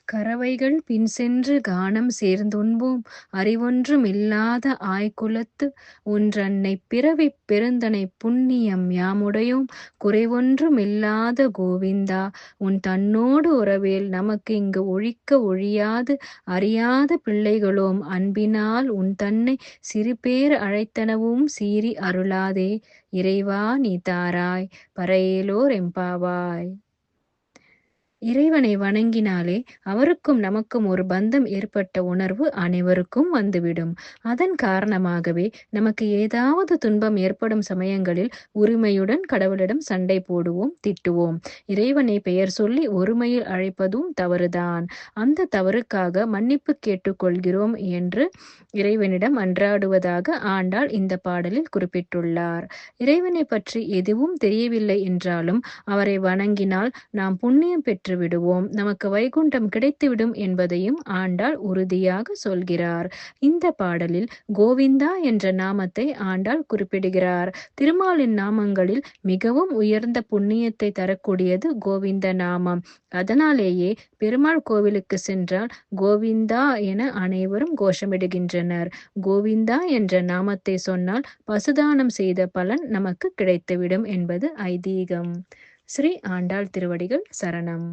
கறவைகள் பின்சென்று கானம் சேர்ந்துண்போம் அறிவொன்றும் இல்லாத ஆய்குலத்து ஒன்றன்னைப் பிறவிப் பெருந்தனைப் புண்ணியம் யாமுடையோம் குறைவொன்றும் இல்லாத கோவிந்தா உன் தன்னோடு உறவேல் நமக்கு இங்கு ஒழிக்க ஒழியாது அறியாத பிள்ளைகளோம் அன்பினால் உன் தன்னை சிறுபேர் அழைத்தனவும் சீறி அருளாதே இறைவா நீ தாராய் பறையேலோர் எம்பாவாய். இறைவனை வணங்கினாலே அவருக்கும் நமக்கும் ஒரு பந்தம் ஏற்பட்ட உணர்வு அனைவருக்கும் வந்துவிடும். அதன் காரணமாகவே நமக்கு ஏதாவது துன்பம் ஏற்படும் சமயங்களில் உரிமையுடன் கடவுளிடம் சண்டை போடுவோம், திட்டுவோம். இறைவனை பெயர் சொல்லி ஒருமையில் அழைப்பதும் தவறுதான். அந்த தவறுக்காக மன்னிப்பு கேட்டுக்கொள்கிறோம் என்று இறைவனிடம் மன்றாடுவதாக ஆண்டாள் இந்த பாடலில் குறிப்பிட்டுள்ளார். இறைவனை பற்றி எதுவும் தெரியவில்லை என்றாலும் அவரை வணங்கினால் நாம் புண்ணியம் பெற்று விடுவோம், நமக்கு வைகுண்டம் கிடைத்துவிடும் என்பதையும் ஆண்டாள் உறுதியாக சொல்கிறார். இந்த பாடலில் கோவிந்தா என்ற நாமத்தை ஆண்டாள் குறிப்பிடுகிறார். திருமாலின் நாமங்களில் மிகவும் உயர்ந்த புண்ணியத்தை தரக்கூடியது கோவிந்த நாமம். அதனாலேயே பெருமாள் கோவிலுக்கு சென்றால் கோவிந்தா என அனைவரும் கோஷமிடுகின்றனர். கோவிந்தா என்ற நாமத்தை சொன்னால் பசுதானம் செய்த பலன் நமக்கு கிடைத்துவிடும் என்பது ஐதீகம். ஸ்ரீ ஆண்டாள் திருவடிகள் சரணம்.